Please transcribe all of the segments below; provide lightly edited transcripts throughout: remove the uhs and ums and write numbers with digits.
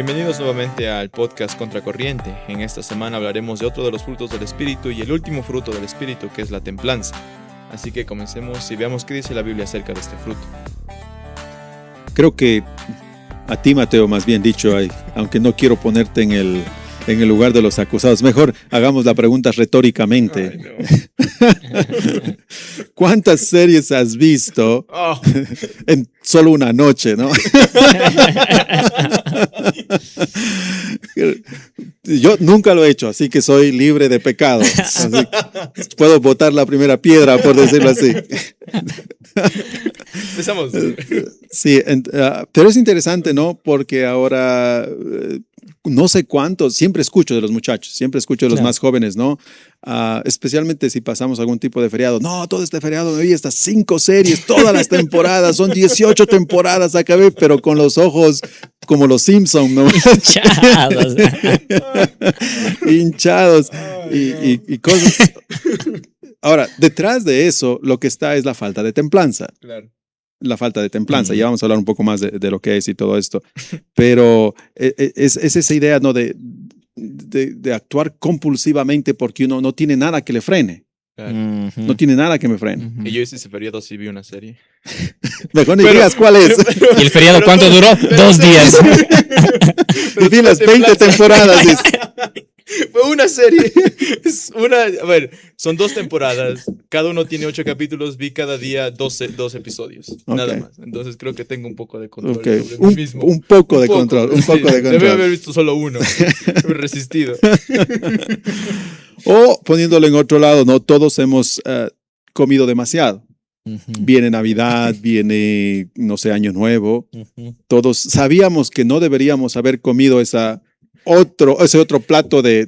Bienvenidos nuevamente al podcast Contracorriente. En esta semana hablaremos de otro de los frutos del Espíritu y el último fruto del Espíritu, que es la templanza. Así que comencemos y veamos qué dice la Biblia acerca de este fruto. Creo que a ti, Mateo, más bien dicho, aunque no quiero ponerte en el lugar de los acusados, mejor hagamos la pregunta retóricamente. Ay, no. ¿Cuántas series has visto en solo una noche, no? Yo nunca lo he hecho, así que soy libre de pecado. Así, puedo botar la primera piedra, por decirlo así. Empezamos. Sí, pero es interesante, ¿no? Porque ahora no sé cuántos, siempre escucho de los muchachos, siempre escucho de los más jóvenes, ¿no? Especialmente si pasamos algún tipo de feriado. No, todo este feriado me vi estas 5 series, todas las temporadas, son 18 temporadas, acabé, pero con los ojos como los Simpsons, ¿no? Hinchados. Hinchados y cosas. Ahora, detrás de eso, lo que está es la falta de templanza. Claro. La falta de templanza. Ya vamos a hablar un poco más de lo que es y todo esto. Pero es esa idea, ¿no? de actuar compulsivamente porque uno no tiene nada que le frene. Claro. No tiene nada que me frene. Y yo ese feriado sí vi una serie. Mejor ni digas cuál es. ¿Y el feriado cuánto duró? 2 días. Y vi las 20 temporadas. Fue una serie. A ver, son 2 temporadas. Cada uno tiene 8 capítulos. Vi cada día 2 episodios. Nada más. Entonces creo que tengo un poco de control sobre mí mismo. Un poco de control. Debe haber visto solo uno. Me he resistido. O poniéndolo en otro lado, no todos hemos comido demasiado. Viene Navidad, viene, no sé, Año Nuevo. Todos sabíamos que no deberíamos haber comido ese otro plato de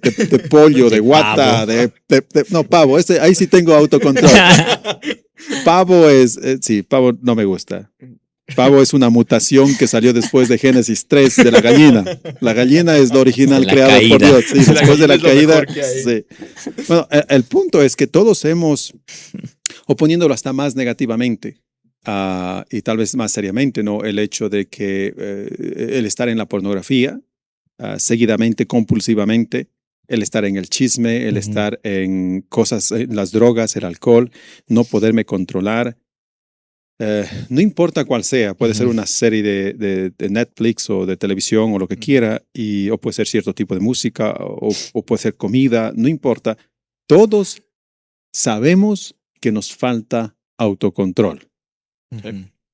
pollo, de guata, no, pavo. Ahí sí tengo autocontrol. Pavo pavo no me gusta. Pavo es una mutación que salió después de Génesis 3 de la gallina. La gallina es lo original creado por Dios. Sí, después de la caída. Sí. Bueno, el punto es que todos hemos, o poniéndolo hasta más negativamente, y tal vez más seriamente, ¿no? El hecho de que el estar en la pornografía, seguidamente, compulsivamente, el estar en el chisme, el estar en cosas, las drogas, el alcohol, no poderme controlar. No importa cuál sea, puede ser una serie de Netflix o de televisión o lo que quiera, o puede ser cierto tipo de música o puede ser comida, no importa. Todos sabemos que nos falta autocontrol.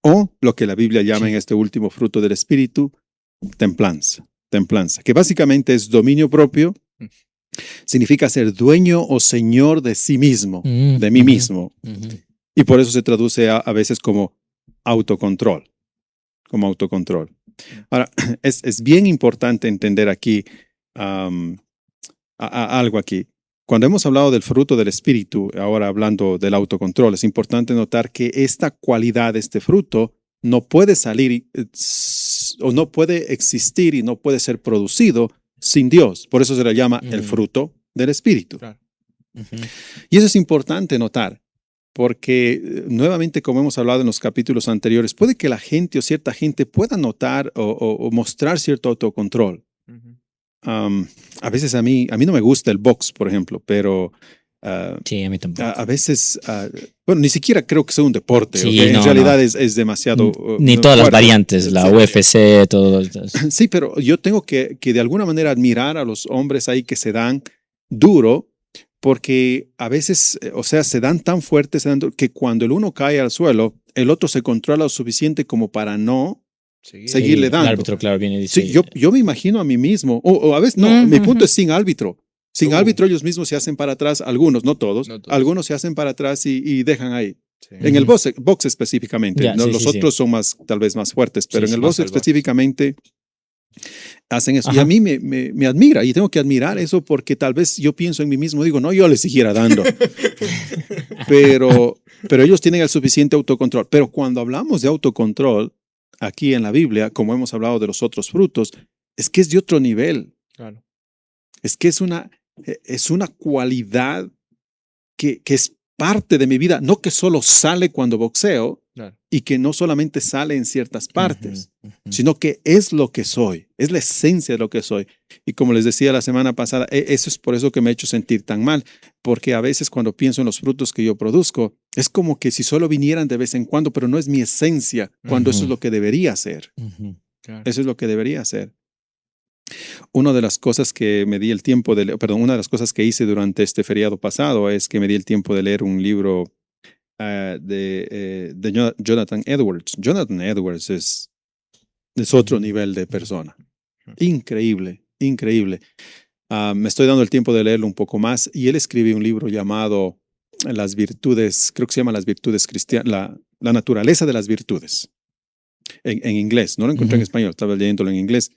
O lo que la Biblia llama en este último fruto del Espíritu, templanza, que básicamente es dominio propio, significa ser dueño o señor de sí mismo, de mí mismo. Y por eso se traduce a veces como autocontrol. Ahora, es bien importante entender aquí algo aquí. Cuando hemos hablado del fruto del Espíritu, ahora hablando del autocontrol, es importante notar que esta cualidad, este fruto, no puede salir o no puede existir y no puede ser producido sin Dios. Por eso se le llama el fruto del Espíritu. Claro. Y eso es importante notar. Porque nuevamente, como hemos hablado en los capítulos anteriores, puede que la gente o cierta gente pueda notar o mostrar cierto autocontrol. A veces a mí no me gusta el box, por ejemplo, pero sí, a mí tampoco. A veces, bueno, ni siquiera creo que sea un deporte. Sí, ¿okay? En realidad es demasiado... Ni todas las variantes, la UFC, todo. Sí, pero yo tengo que de alguna manera admirar a los hombres ahí que se dan duro, porque a veces, o sea, se dan tan fuertes que cuando el uno cae al suelo, el otro se controla lo suficiente como para no seguirle dando. El árbitro, claro, viene y dice... Sí, yo me imagino a mí mismo, o a veces, no, mi punto es sin árbitro. Sin árbitro ellos mismos se hacen para atrás, algunos, no todos. Algunos se hacen para atrás y dejan ahí. Sí. En el box específicamente, ¿no? Los otros son tal vez más fuertes, pero en el box específicamente... hacen eso. Ajá. Y a mí me admira y tengo que admirar eso porque tal vez yo pienso en mí mismo, digo, no, yo le siguiera dando. pero ellos tienen el suficiente autocontrol. Pero cuando hablamos de autocontrol, aquí en la Biblia, como hemos hablado de los otros frutos, es que es de otro nivel. Claro. Es que es una cualidad que es parte de mi vida, no que solo sale cuando boxeo, claro, y que no solamente sale en ciertas partes, sino que es lo que soy, es la esencia de lo que soy. Y como les decía la semana pasada, eso es por eso que me ha hecho sentir tan mal, porque a veces cuando pienso en los frutos que yo produzco, es como que si solo vinieran de vez en cuando, pero no es mi esencia, cuando eso es lo que debería ser. Claro. Eso es lo que debería ser. Una de las cosas que me di el tiempo de leer, perdón, una de las cosas que hice durante este feriado pasado es que me di el tiempo de leer un libro de Jonathan Edwards. Jonathan Edwards es otro nivel de persona. Increíble, increíble. Me estoy dando el tiempo de leerlo un poco más y él escribe un libro llamado Las virtudes, creo que se llama Las virtudes cristianas, la naturaleza de las virtudes. En inglés, no lo encontré en español, estaba leyéndolo en inglés.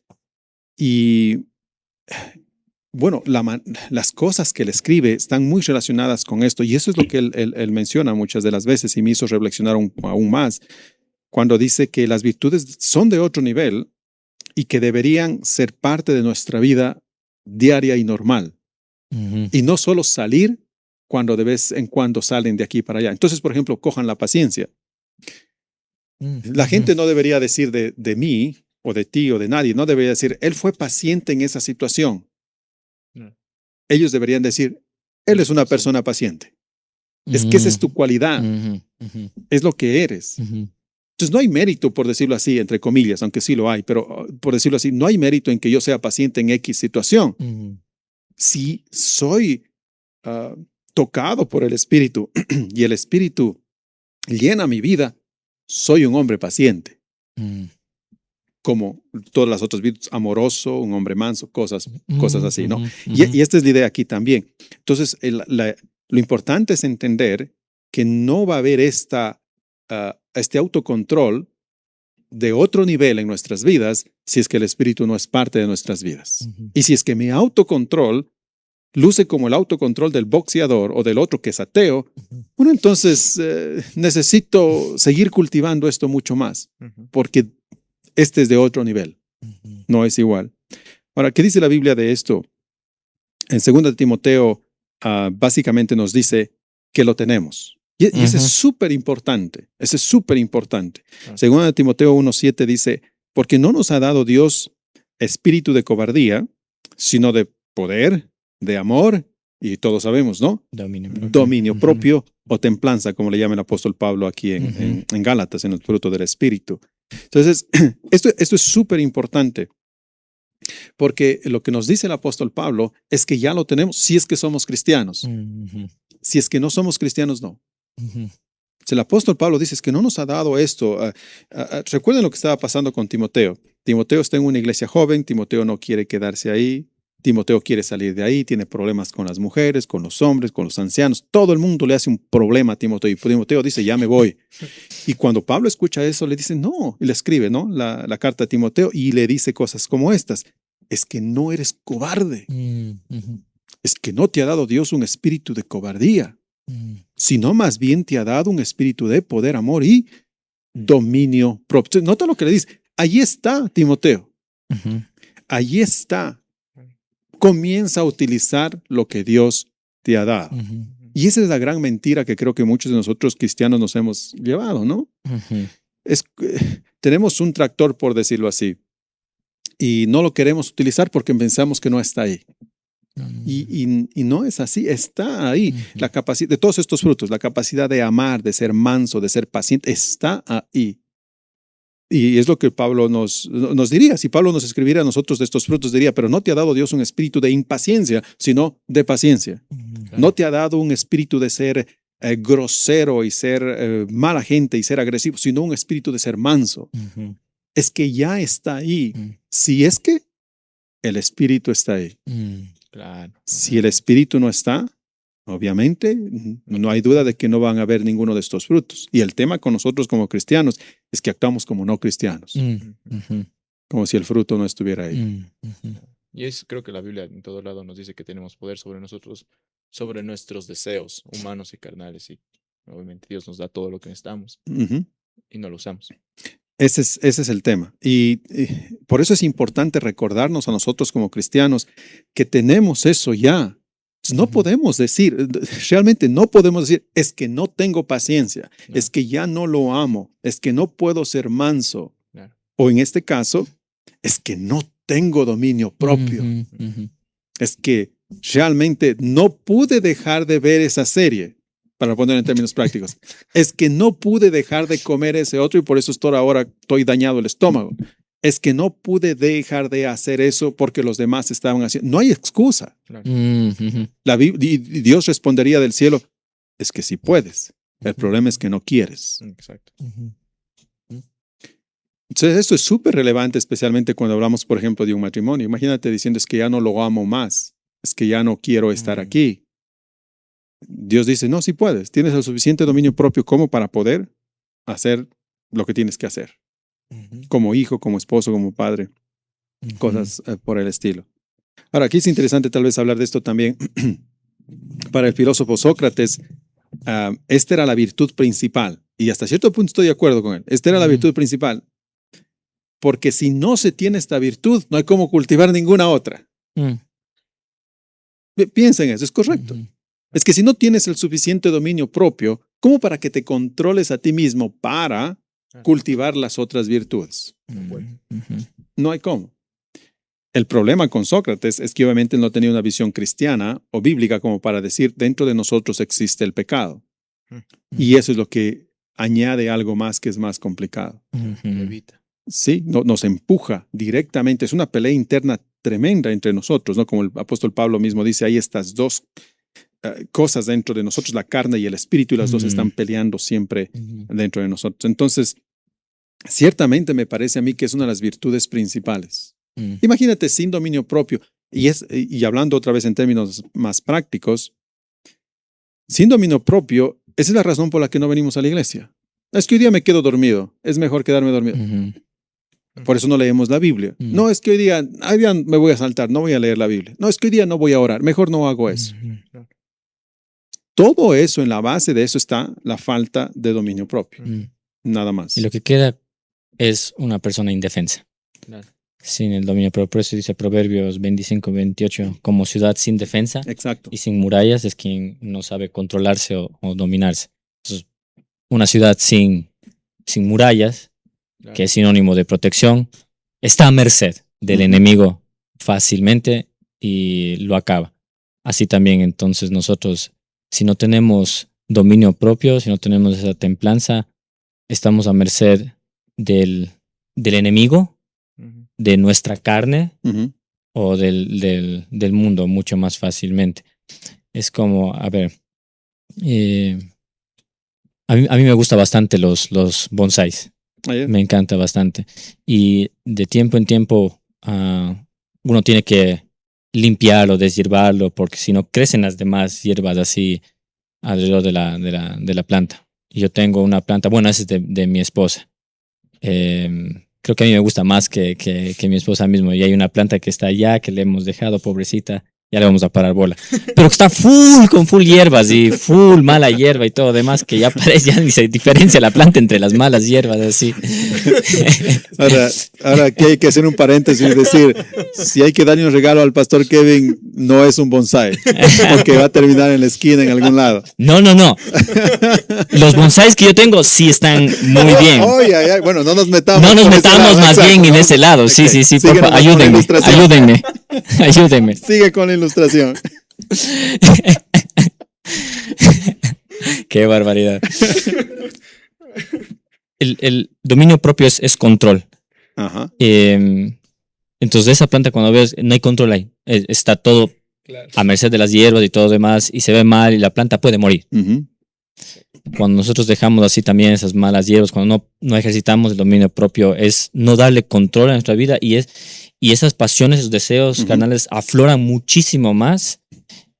Y bueno, las cosas que él escribe están muy relacionadas con esto y eso es lo que él menciona muchas de las veces y me hizo reflexionar aún más cuando dice que las virtudes son de otro nivel y que deberían ser parte de nuestra vida diaria y normal y no solo salir cuando de vez en cuando salen de aquí para allá. Entonces, por ejemplo, cojan la paciencia. La gente no debería decir de mí o de ti o de nadie, no debería decir, él fue paciente en esa situación. Ellos deberían decir, él es una persona paciente. Es que esa es tu cualidad. Es lo que eres. Entonces no hay mérito, por decirlo así, entre comillas, aunque sí lo hay, pero por decirlo así, no hay mérito en que yo sea paciente en X situación. Si soy tocado por el Espíritu y el Espíritu llena mi vida, soy un hombre paciente. Como todas las otras virtudes, amoroso, un hombre manso, cosas así, ¿no? Y esta es la idea aquí también. Entonces, lo importante es entender que no va a haber este autocontrol de otro nivel en nuestras vidas si es que el Espíritu no es parte de nuestras vidas. Y si es que mi autocontrol luce como el autocontrol del boxeador o del otro que es ateo, bueno, entonces necesito seguir cultivando esto mucho más, porque este es de otro nivel, no es igual. Ahora, ¿qué dice la Biblia de esto? En 2 Timoteo básicamente nos dice que lo tenemos. Y ese es súper importante, ese es súper importante. 2 Timoteo 1:7 dice, porque no nos ha dado Dios espíritu de cobardía, sino de poder, de amor, y todos sabemos, ¿no? Dominio propio o templanza, como le llama el apóstol Pablo aquí en Gálatas, en el fruto del Espíritu. Entonces, esto es súper importante, porque lo que nos dice el apóstol Pablo es que ya lo tenemos si es que somos cristianos. Si es que no somos cristianos, no. Si el apóstol Pablo dice que no nos ha dado esto, recuerden lo que estaba pasando con Timoteo. Timoteo está en una iglesia joven, Timoteo no quiere quedarse ahí, Timoteo quiere salir de ahí, tiene problemas con las mujeres, con los hombres, con los ancianos. Todo el mundo le hace un problema a Timoteo y Timoteo dice, ya me voy. Y cuando Pablo escucha eso, le dice, no, y le escribe, ¿no? La carta a Timoteo y le dice cosas como estas. Es que no eres cobarde. Es que no te ha dado Dios un espíritu de cobardía, sino más bien te ha dado un espíritu de poder, amor y dominio propio. Nota lo que le dice. Allí está, Timoteo. Allí está. Comienza a utilizar lo que Dios te ha dado. Y esa es la gran mentira que creo que muchos de nosotros cristianos nos hemos llevado, ¿no? Tenemos un tractor, por decirlo así, y no lo queremos utilizar porque pensamos que no está ahí. Y no es así, está ahí. La capacidad de todos estos frutos, la capacidad de amar, de ser manso, de ser paciente, está ahí. Y es lo que Pablo nos diría. Si Pablo nos escribiera a nosotros de estos frutos, diría, pero no te ha dado Dios un espíritu de impaciencia, sino de paciencia. Claro. No te ha dado un espíritu de ser grosero y ser mala gente y ser agresivo, sino un espíritu de ser manso. Es que ya está ahí. Si es que el espíritu está ahí. Claro. Si el espíritu no está, obviamente no hay duda de que no van a haber ninguno de estos frutos. Y el tema con nosotros como cristianos es que actuamos como no cristianos. Como si el fruto no estuviera ahí. Y creo que la Biblia en todo lado nos dice que tenemos poder sobre nosotros, sobre nuestros deseos humanos y carnales. Y obviamente Dios nos da todo lo que necesitamos y no lo usamos. Ese es el tema. Y por eso es importante recordarnos a nosotros como cristianos que tenemos eso ya. no podemos decir, realmente no podemos decir, es que no tengo paciencia, es que ya no lo amo, es que no puedo ser manso. O en este caso, es que no tengo dominio propio. Es que realmente no pude dejar de ver esa serie, para poner en términos prácticos. Es que no pude dejar de comer ese otro y por eso estoy dañado el estómago. Es que no pude dejar de hacer eso porque los demás estaban haciendo. No hay excusa. Dios respondería del cielo, es que sí puedes. El problema es que no quieres. Exacto. Entonces esto es súper relevante, especialmente cuando hablamos, por ejemplo, de un matrimonio. Imagínate diciendo, es que ya no lo amo más. Es que ya no quiero estar aquí. Dios dice, no, sí puedes. Tienes el suficiente dominio propio como para poder hacer lo que tienes que hacer. Como hijo, como esposo, como padre, cosas por el estilo. Ahora, aquí es interesante tal vez hablar de esto también. Para el filósofo Sócrates, esta era la virtud principal, y hasta cierto punto estoy de acuerdo con él. Esta era la virtud principal, porque si no se tiene esta virtud, no hay cómo cultivar ninguna otra. Piensa en eso, es correcto. Es que si no tienes el suficiente dominio propio, ¿cómo para que te controles a ti mismo para cultivar las otras virtudes? No hay cómo. El problema con Sócrates es que obviamente no tenía una visión cristiana o bíblica como para decir, dentro de nosotros existe el pecado. Y eso es lo que añade algo más que es más complicado. Sí, nos empuja directamente. Es una pelea interna tremenda entre nosotros, ¿no? Como el apóstol Pablo mismo dice, hay estas dos cosas dentro de nosotros, la carne y el espíritu, y las dos están peleando siempre dentro de nosotros. Entonces, ciertamente me parece a mí que es una de las virtudes principales. Imagínate sin dominio propio, y hablando otra vez en términos más prácticos, sin dominio propio, esa es la razón por la que no venimos a la iglesia. Es que hoy día me quedo dormido, es mejor quedarme dormido. Por eso no leemos la Biblia. No, es que hoy día me voy a saltar, no voy a leer la Biblia. No, es que hoy día no voy a orar, mejor no hago eso. Todo eso, en la base de eso está la falta de dominio propio. Nada más. Y lo que queda es una persona indefensa. Claro. Sin el dominio propio. Por eso dice Proverbios 25-28, como ciudad sin defensa. Exacto. Y sin murallas es quien no sabe controlarse o dominarse. Entonces, una ciudad sin murallas, claro, que es sinónimo de protección, está a merced del enemigo fácilmente y lo acaba. Así también, entonces, nosotros, si no tenemos dominio propio, si no tenemos esa templanza, estamos a merced del enemigo, de nuestra carne o del mundo mucho más fácilmente. Es como, a ver, a mí me gusta bastante los bonsáis. Me encanta bastante. Y de tiempo en tiempo uno tiene que limpiarlo, deshiervarlo, porque si no crecen las demás hierbas así alrededor de la planta. Y yo tengo una planta, bueno, esa es de mi esposa. Creo que a mí me gusta más que mi esposa mismo. Y hay una planta que está allá, que le hemos dejado, pobrecita. Ya le vamos a parar bola. Pero está con full hierbas y full mala hierba y todo demás, que ya parece, ya ni se diferencia la planta entre las malas hierbas, así. Ahora aquí hay que hacer un paréntesis y decir, si hay que darle un regalo al pastor Kevin, no es un bonsái, porque va a terminar en la esquina en algún lado. No. Los bonsáis que yo tengo sí están muy bien. Bueno, no nos metamos. No nos metamos más bien en ese lado. Sí, por favor, ayúdenme. Sigue con la ilustración. Qué barbaridad. El dominio propio es control. Ajá. Entonces esa planta, cuando ves, no hay control ahí. Está todo a merced de las hierbas y todo demás, y se ve mal y la planta puede morir. Cuando nosotros dejamos así también esas malas hierbas, cuando no ejercitamos el dominio propio, es no darle control a nuestra vida, y esas pasiones, esos deseos carnales afloran muchísimo más,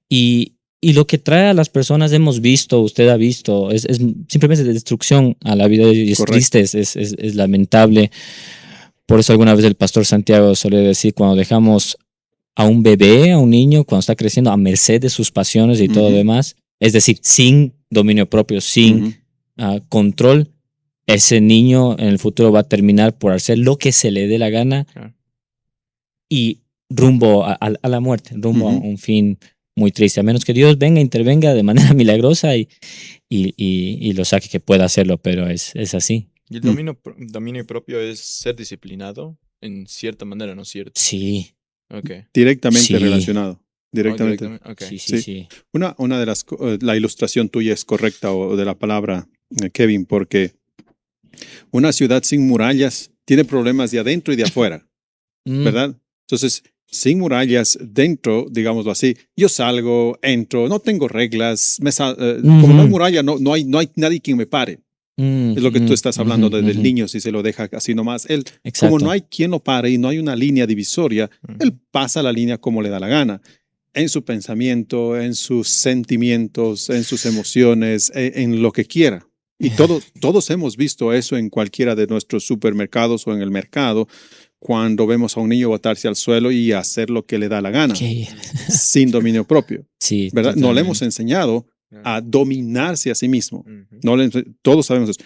y lo que trae a las personas, hemos visto, usted ha visto, es simplemente destrucción a la vida, y es triste, es lamentable. Por eso alguna vez el pastor Santiago solía decir, cuando dejamos a un bebé, a un niño, cuando está creciendo a merced de sus pasiones y todo lo demás, es decir, sin dominio propio, sin control, ese niño en el futuro va a terminar por hacer lo que se le dé la gana y rumbo a la muerte, rumbo a un fin muy triste, a menos que Dios venga, intervenga de manera milagrosa y lo saque que pueda hacerlo, pero es así. Y el dominio propio es ser disciplinado en cierta manera, ¿no es cierto? Sí. Okay. Directamente relacionado. Directamente. Okay. Sí. Una de las, la ilustración tuya es correcta o de la palabra, Kevin, porque una ciudad sin murallas tiene problemas de adentro y de afuera, ¿verdad? Entonces, sin murallas dentro, digámoslo así, yo salgo, entro, no tengo reglas, como no hay muralla, no hay nadie quien me pare. Es lo que tú estás hablando desde el niño, si se lo deja así nomás. Él, como no hay quien lo pare y no hay una línea divisoria, él pasa la línea como le da la gana. En su pensamiento, en sus sentimientos, en sus emociones, en lo que quiera. Y todos hemos visto eso en cualquiera de nuestros supermercados o en el mercado, cuando vemos a un niño botarse al suelo y hacer lo que le da la gana, sin dominio propio. Sí, ¿verdad? No le hemos enseñado a dominarse a sí mismo. Todos sabemos eso.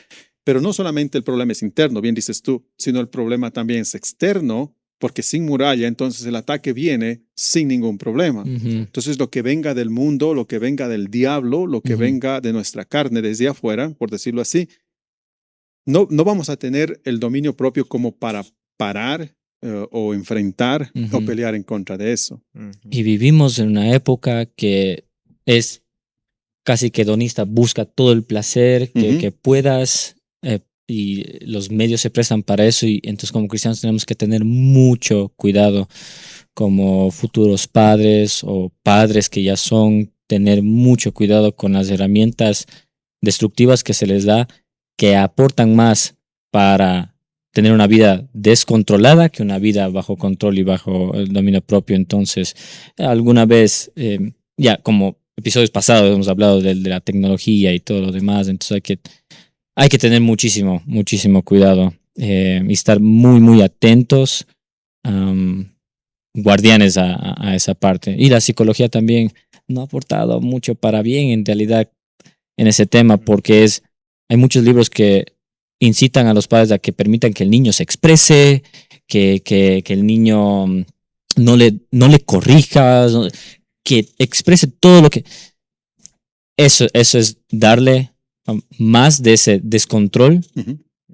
Pero no solamente el problema es interno, bien dices tú, sino el problema también es externo, porque sin muralla, entonces el ataque viene sin ningún problema. Entonces lo que venga del mundo, lo que venga del diablo, lo que venga de nuestra carne desde afuera, por decirlo así, no vamos a tener el dominio propio como para parar o enfrentar o pelear en contra de eso. Y vivimos en una época que es casi que hedonista, busca todo el placer que puedas, y los medios se prestan para eso, y entonces como cristianos tenemos que tener mucho cuidado como futuros padres o padres que ya son, tener mucho cuidado con las herramientas destructivas que se les da, que aportan más para tener una vida descontrolada que una vida bajo control y bajo el dominio propio. Entonces, alguna vez, ya como episodios pasados hemos hablado de la tecnología y todo lo demás, entonces hay que tener muchísimo cuidado y estar muy atentos, guardianes a esa parte. Y la psicología también no ha aportado mucho para bien en realidad en ese tema, porque hay muchos libros que incitan a los padres a que permitan que el niño se exprese, que el niño no le corrijas, que exprese todo lo que... Eso es darle más de ese descontrol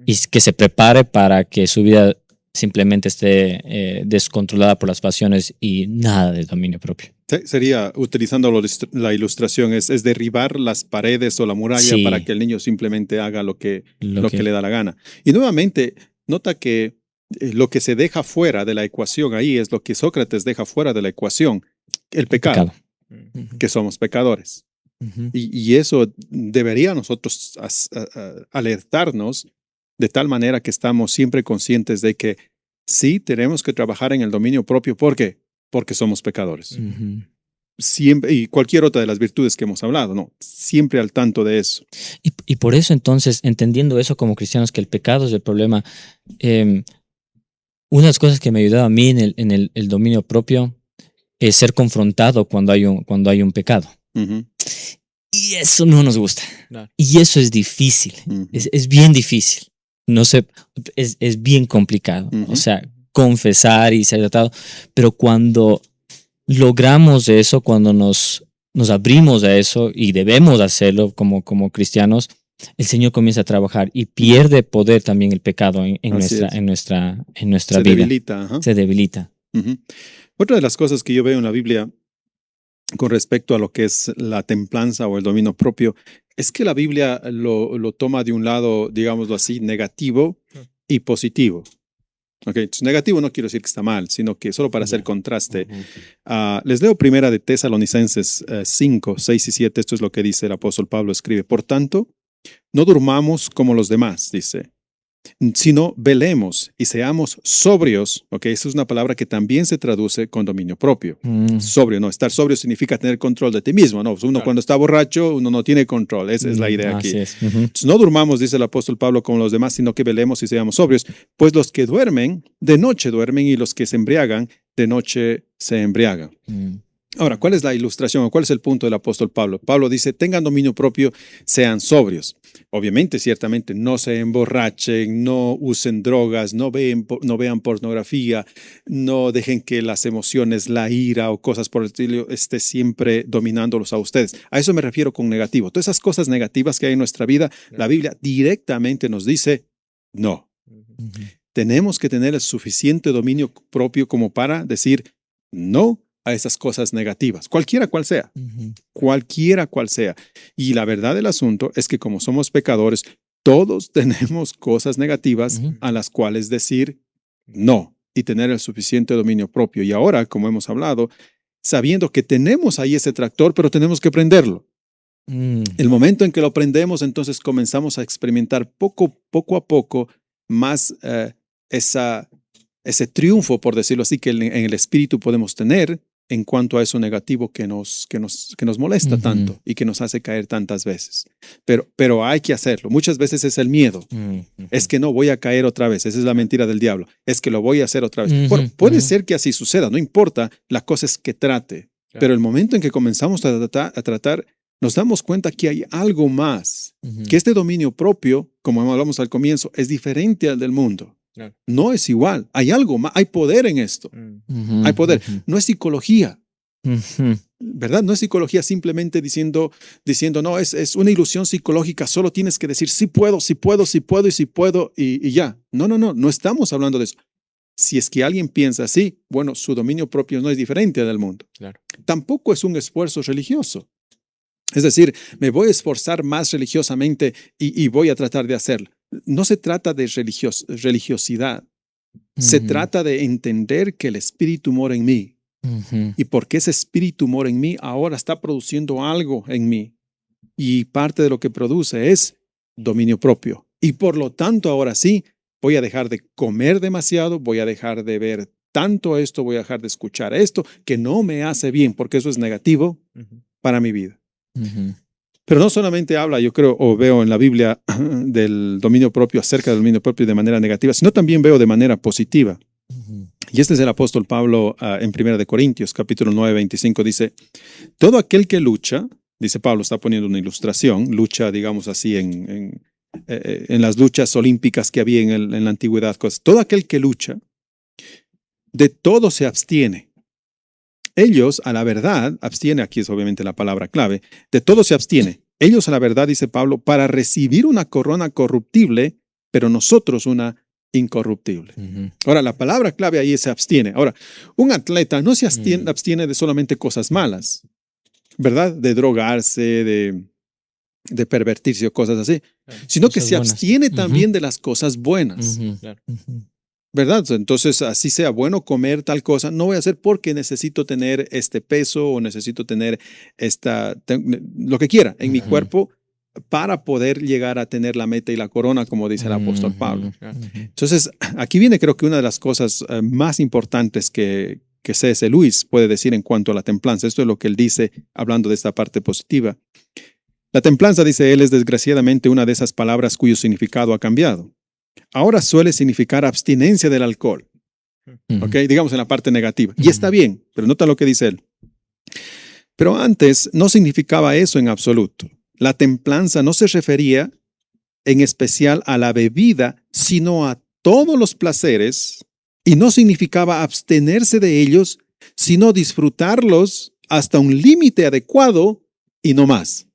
y que se prepare para que su vida simplemente esté descontrolada por las pasiones y nada de dominio propio. Sería, utilizando la ilustración, es derribar las paredes o la muralla para que el niño simplemente haga lo que le da la gana. Y nuevamente, nota que lo que se deja fuera de la ecuación ahí es lo que Sócrates deja fuera de la ecuación, el pecado. Que somos pecadores. Y eso debería nosotros alertarnos de tal manera que estamos siempre conscientes de que sí tenemos que trabajar en el dominio propio. ¿Por qué? Porque somos pecadores. Siempre, y cualquier otra de las virtudes que hemos hablado, ¿no? Siempre al tanto de eso. Y por eso entonces, entendiendo eso como cristianos, que el pecado es el problema, una de las cosas que me ha ayudado a mí en el dominio propio es ser confrontado cuando hay un pecado. Y eso no nos gusta. No. Y eso es difícil. Es bien difícil. No sé, es bien complicado. O sea, confesar y ser tratado. Pero cuando logramos eso, cuando nos abrimos a eso, y debemos hacerlo como cristianos, el Señor comienza a trabajar y pierde poder también el pecado en nuestra vida. Se debilita. Se debilita. Otra de las cosas que yo veo en la Biblia con respecto a lo que es la templanza o el dominio propio, es que la Biblia lo toma de un lado, digámoslo así, negativo y positivo. Okay. Entonces, negativo no quiero decir que está mal, sino que solo para hacer contraste. Les leo primera de Tesalonicenses 5, 6 y 7. Esto es lo que dice el apóstol Pablo, escribe: por tanto, no durmamos como los demás, dice, sino velemos y seamos sobrios. Okay, esa es una palabra que también se traduce con dominio propio. Sobrio, no, estar sobrio significa tener control de ti mismo, ¿no? Pues uno cuando está borracho, uno no tiene control, esa es la idea aquí. Entonces, no durmamos, dice el apóstol Pablo, como los demás, sino que velemos y seamos sobrios, pues los que duermen, de noche duermen, y los que se embriagan, de noche se embriagan. Ahora, ¿cuál es la ilustración o cuál es el punto del apóstol Pablo? Pablo dice, tengan dominio propio, sean sobrios. Obviamente, ciertamente, no se emborrachen, no usen drogas, no vean pornografía, no dejen que las emociones, la ira o cosas por el estilo esté siempre dominándolos a ustedes. A eso me refiero con negativo. Todas esas cosas negativas que hay en nuestra vida, la Biblia directamente nos dice, no. Tenemos que tener el suficiente dominio propio como para decir no a esas cosas negativas, cualquiera cual sea, cualquiera cual sea. Y la verdad del asunto es que como somos pecadores, todos tenemos cosas negativas a las cuales decir no y tener el suficiente dominio propio. Y ahora, como hemos hablado, sabiendo que tenemos ahí ese tractor, pero tenemos que prenderlo. El momento en que lo prendemos, entonces comenzamos a experimentar poco a poco más ese triunfo, por decirlo así, que en el espíritu podemos tener en cuanto a eso negativo que nos molesta tanto y que nos hace caer tantas veces. Pero hay que hacerlo. Muchas veces es el miedo. Es que no voy a caer otra vez. Esa es la mentira del diablo. Es que lo voy a hacer otra vez. Puede ser que así suceda, no importa. La cosa es que trate. Claro. Pero el momento en que comenzamos a tratar, nos damos cuenta que hay algo más. Que este dominio propio, como hablamos al comienzo, es diferente al del mundo. Claro. No es igual, hay algo más, hay poder en esto, hay poder, no es psicología, ¿verdad? No es psicología simplemente diciendo no, es una ilusión psicológica, solo tienes que decir sí puedo y ya. No estamos hablando de eso. Si es que alguien piensa así, bueno, su dominio propio no es diferente del mundo. Claro. Tampoco es un esfuerzo religioso. Es decir, me voy a esforzar más religiosamente y voy a tratar de hacerlo. No se trata de religiosidad. Se trata de entender que el Espíritu mora en mí. Y porque ese Espíritu mora en mí, ahora está produciendo algo en mí. Y parte de lo que produce es dominio propio. Y por lo tanto, ahora sí, voy a dejar de comer demasiado, voy a dejar de ver tanto esto, voy a dejar de escuchar esto, que no me hace bien, porque eso es negativo para mi vida. Pero no solamente habla, yo creo, o veo en la Biblia del dominio propio, acerca del dominio propio de manera negativa, sino también veo de manera positiva. Y este es el apóstol Pablo en 1 Corintios, capítulo 9, 25, dice, todo aquel que lucha, dice Pablo, está poniendo una ilustración, lucha, digamos así, en las luchas olímpicas que había en la antigüedad, todo aquel que lucha, de todo se abstiene. Ellos, a la verdad, abstiene, aquí es obviamente la palabra clave, de todo se abstiene. Ellos, a la verdad, dice Pablo, para recibir una corona corruptible, pero nosotros una incorruptible. Ahora, la palabra clave ahí es se abstiene. Ahora, un atleta no se abstiene de solamente cosas malas, ¿verdad? De drogarse, de pervertirse o cosas así, sino que se abstiene también de las cosas buenas. ¿Verdad? Entonces, así sea bueno comer tal cosa, no voy a hacer porque necesito tener este peso o necesito tener lo que quiera en mi cuerpo para poder llegar a tener la meta y la corona, como dice el apóstol Pablo. Entonces, aquí viene creo que una de las cosas más importantes que C.S. Lewis puede decir en cuanto a la templanza. Esto es lo que él dice hablando de esta parte positiva. La templanza, dice él, es desgraciadamente una de esas palabras cuyo significado ha cambiado. Ahora suele significar abstinencia del alcohol, ¿ok? Digamos en la parte negativa. Y está bien, pero nota lo que dice él. Pero antes no significaba eso en absoluto. La templanza no se refería en especial a la bebida, sino a todos los placeres, y no significaba abstenerse de ellos, sino disfrutarlos hasta un límite adecuado y no más.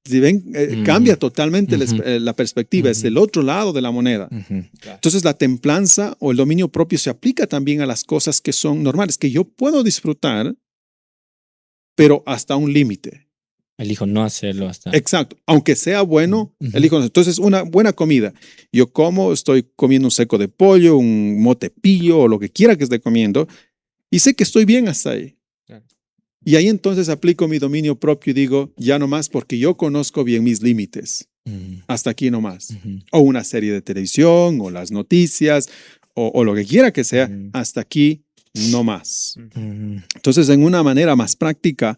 Si ven, cambia totalmente la perspectiva, es el otro lado de la moneda. Entonces la templanza o el dominio propio se aplica también a las cosas que son normales, que yo puedo disfrutar, pero hasta un límite. Elijo no hacerlo hasta. Exacto, aunque sea bueno, elijo. Entonces una buena comida, yo estoy comiendo un seco de pollo, un motepillo o lo que quiera que esté comiendo, y sé que estoy bien hasta ahí. Y ahí entonces aplico mi dominio propio y digo, ya no más porque yo conozco bien mis límites. Hasta aquí no más. O una serie de televisión, o las noticias, o lo que quiera que sea, hasta aquí no más. Entonces, en una manera más práctica,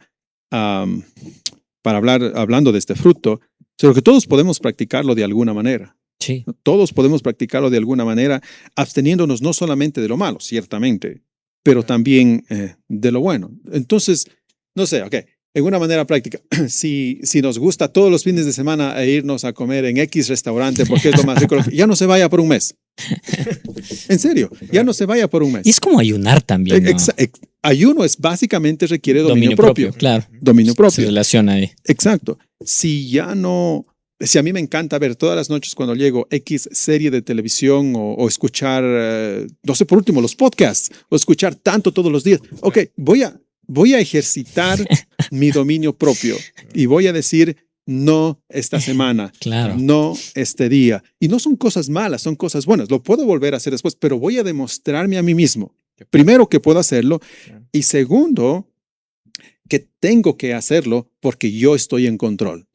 hablando de este fruto, creo que todos podemos practicarlo de alguna manera. Sí. Todos podemos practicarlo de alguna manera, absteniéndonos no solamente de lo malo, ciertamente, pero también de lo bueno. Entonces, no sé, ok. En una manera práctica, si nos gusta todos los fines de semana irnos a comer en X restaurante porque es lo más rico, ya no se vaya por un mes. En serio, ya no se vaya por un mes. Y es como ayunar también, ¿no? Ayuno básicamente requiere dominio propio. Claro. Dominio propio. Se relaciona ahí. Exacto. Si a mí me encanta ver todas las noches cuando llego X serie de televisión o escuchar, no sé, por último, los podcasts, o escuchar tanto todos los días. Ok, voy a ejercitar mi dominio propio y voy a decir no esta semana, claro. No este día. Y no son cosas malas, son cosas buenas. Lo puedo volver a hacer después, pero voy a demostrarme a mí mismo. Primero, que puedo hacerlo. Y segundo, que tengo que hacerlo porque yo estoy en control,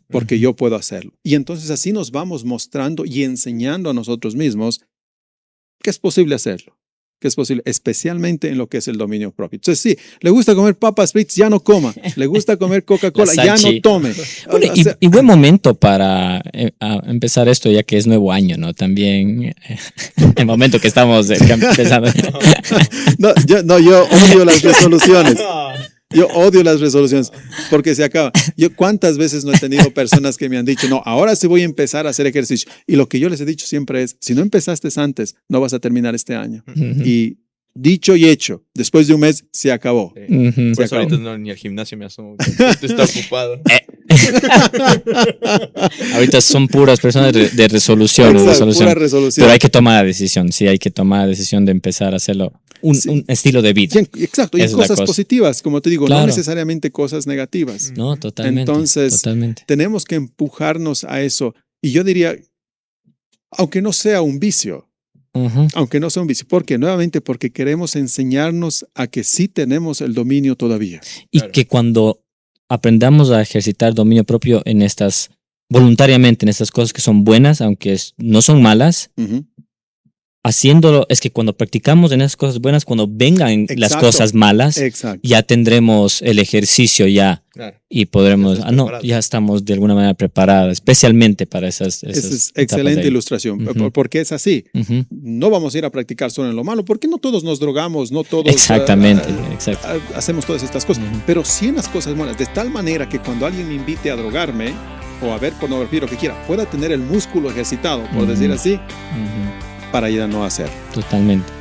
porque yo puedo hacerlo. Y entonces así nos vamos mostrando y enseñando a nosotros mismos que es posible hacerlo. Que es posible, especialmente en lo que es el dominio propio. Entonces, sí, le gusta comer papas fritas, ya no coma. Le gusta comer Coca-Cola, ya no tome. Bueno, y buen momento para empezar esto, ya que es nuevo año, ¿no? También el momento que estamos empezando. Yo odio las resoluciones. Yo odio las resoluciones porque se acaba. Yo cuántas veces no he tenido personas que me han dicho, no, ahora sí voy a empezar a hacer ejercicio. Y lo que yo les he dicho siempre es, si no empezaste antes, no vas a terminar este año. Y dicho y hecho, después de un mes se acabó. Por eso ahorita no, ni al gimnasio me asomo. Está ocupado. Ahorita son puras personas de resolución. Pura resolución. Pero hay que tomar la decisión. Sí, hay que tomar la decisión de empezar a hacerlo. Un estilo de vida. Exacto, y cosas positivas, como te digo, claro. No necesariamente cosas negativas. No, totalmente. Entonces, tenemos que empujarnos a eso. Y yo diría, aunque no sea un vicio, aunque no sea un vicio, porque nuevamente porque queremos enseñarnos a que sí tenemos el dominio todavía. Y claro. Que cuando aprendamos a ejercitar dominio propio en estas, voluntariamente en estas cosas que son buenas, aunque no son malas, haciéndolo, es que cuando practicamos en esas cosas buenas, cuando vengan las cosas malas, ya tendremos el ejercicio ya, claro. Y podremos, ya estamos de alguna manera preparados, especialmente para esas es excelente ilustración, porque es así. No vamos a ir a practicar solo en lo malo, porque no todos nos drogamos, no todos exactamente. Hacemos todas estas cosas, pero sí en las cosas buenas, de tal manera que cuando alguien me invite a drogarme o a ver pornografía, lo que quiera, pueda tener el músculo ejercitado, por decir así, para ya no hacer. Totalmente.